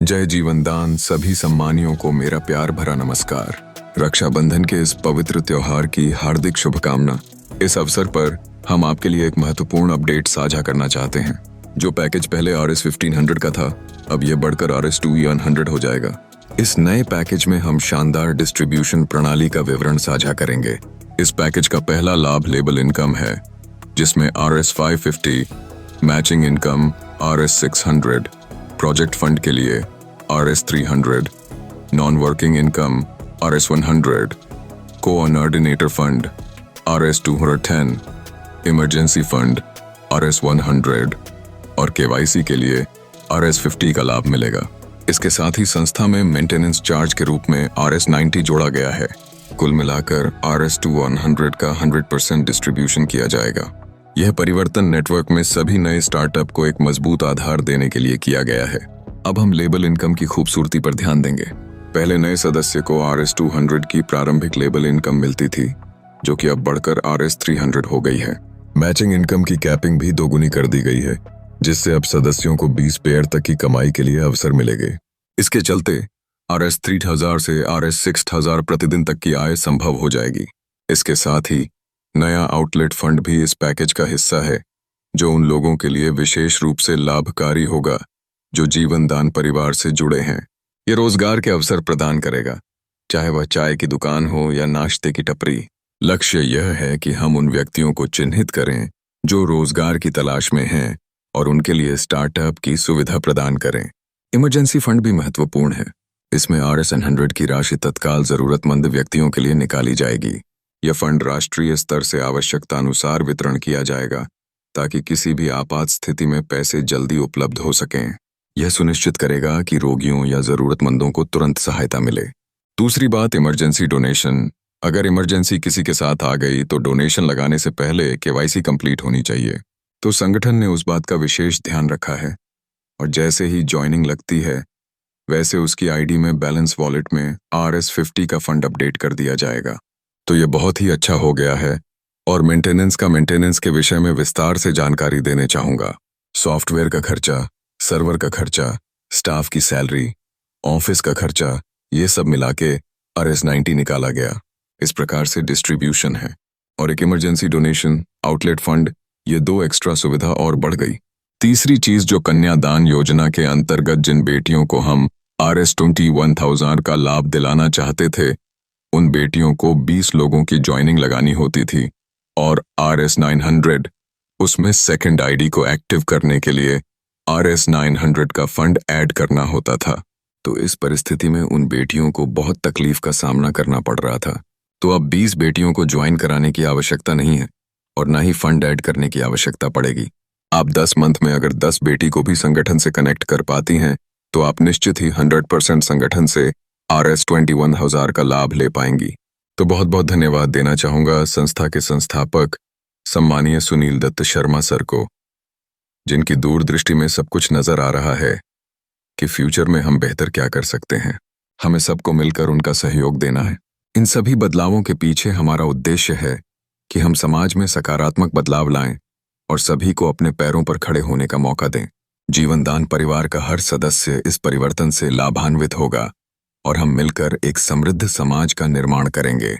जय जीवनदान सभी सम्मानियों को मेरा प्यार भरा नमस्कार। रक्षाबंधन के इस पवित्र त्योहार की हार्दिक शुभकामना। इस अवसर पर हम आपके लिए एक महत्वपूर्ण अपडेट साझा करना चाहते हैं। जो पैकेज पहले RS-1500 का था, अब ये बढ़कर RS-2100 हो जाएगा। इस नए पैकेज में हम शानदार डिस्ट्रीब्यूशन प्रणाली का विवरण साझा करेंगे। इस पैकेज का पहला लाभ लेबल इनकम है, जिसमें RS-550, matching income RS-600, project fund के लिए RS-300, non working income RS-100, coordinator fund RS-210, emergency fund RS-100 और KYC के लिए RS-50 का लाभ मिलेगा। इसके साथ ही संस्था में मेंटेनेंस चार्ज के रूप में RS-90 जोड़ा गया है। कुल मिलाकर RS-2100 का 100% डिस्ट्रीब्यूशन किया जाएगा। यह परिवर्तन नेटवर्क में सभी नए स्टार्टअप को एक मजबूत आधार देने के लिए किया गया है। अब हम लेबल इनकम की खूबसूरती पर ध्यान देंगे। पहले नए सदस्य को RS-200 की प्रारंभिक लेबल इनकम मिलती थी, जो कि अब बढ़कर RS-300 हो गई है। मैचिंग इनकम की कैपिंग भी दोगुनी कर दी गई है, जिससे अब सदस्यों को 20 पेयर तक की कमाई के लिए अवसर मिलेंगे। इसके चलते RS-3000 से RS-6000 प्रतिदिन तक की आय संभव हो जाएगी। इसके साथ ही नया आउटलेट फंड भी इस पैकेज का हिस्सा है, जो उन लोगों के लिए विशेष रूप से लाभकारी होगा जो जीवनदान परिवार से जुड़े हैं। ये रोजगार के अवसर प्रदान करेगा, चाहे वह चाय की दुकान हो या नाश्ते की टपरी। लक्ष्य यह है कि हम उन व्यक्तियों को चिन्हित करें जो रोजगार की तलाश में हैं और उनके लिए स्टार्टअप की सुविधा प्रदान करें। इमरजेंसी फंड भी महत्वपूर्ण है। इसमें RS-100 की राशि तत्काल जरूरतमंद व्यक्तियों के लिए निकाली जाएगी। यह फंड राष्ट्रीय स्तर से आवश्यकता अनुसार वितरण किया जाएगा, ताकि किसी भी आपात स्थिति में पैसे जल्दी उपलब्ध हो सकें। यह सुनिश्चित करेगा कि रोगियों या जरूरतमंदों को तुरंत सहायता मिले। दूसरी बात, इमरजेंसी डोनेशन। अगर इमरजेंसी किसी के साथ आ गई तो डोनेशन लगाने से पहले KYC कंप्लीट होनी चाहिए। तो संगठन ने उस बात का विशेष ध्यान रखा है, और जैसे ही ज्वाइनिंग लगती है, वैसे उसकी ID में बैलेंस वॉलेट में RS-50 का फंड अपडेट कर दिया जाएगा। तो ये बहुत ही अच्छा हो गया है। और मेंटेनेंस के विषय में विस्तार से जानकारी देने चाहूँगा। सॉफ्टवेयर का खर्चा, सर्वर का खर्चा, स्टाफ की सैलरी, ऑफिस का खर्चा, ये सब मिला के RS-90 निकाला गया। इस प्रकार से डिस्ट्रीब्यूशन है। और एक इमरजेंसी डोनेशन, आउटलेट फंड, ये 2 एक्स्ट्रा सुविधा और बढ़ गई। तीसरी चीज, जो कन्यादान योजना के अंतर्गत जिन बेटियों को हम RS-21,000 का लाभ दिलाना चाहते थे, उन बेटियों को 20 लोगों की ज्वाइनिंग लगानी होती थी, और RS-900 उसमें सेकंड ID को एक्टिव करने के लिए RS-900 का फंड ऐड करना होता था। तो इस परिस्थिति में उन बेटियों को बहुत तकलीफ का सामना करना पड़ रहा था। तो अब 20 बेटियों को ज्वाइन कराने की आवश्यकता नहीं है, और ना ही फंड ऐड करने की आवश्यकता पड़ेगी। आप 10 मंथ में अगर 10 बेटी को भी संगठन से कनेक्ट कर पाती हैं, तो आप निश्चित ही 100% संगठन से RS-21,000 का लाभ ले पाएंगी। तो बहुत बहुत धन्यवाद देना चाहूँगा संस्था के संस्थापक सम्मानीय सुनील दत्त शर्मा सर को, जिनकी दूरदृष्टि में सब कुछ नजर आ रहा है कि फ्यूचर में हम बेहतर क्या कर सकते हैं। हमें सबको मिलकर उनका सहयोग देना है। इन सभी बदलावों के पीछे हमारा उद्देश्य है कि हम समाज में सकारात्मक बदलाव लाएं और सभी को अपने पैरों पर खड़े होने का मौका दें। जीवनदान परिवार का हर सदस्य इस परिवर्तन से लाभान्वित होगा, और हम मिलकर एक समृद्ध समाज का निर्माण करेंगे।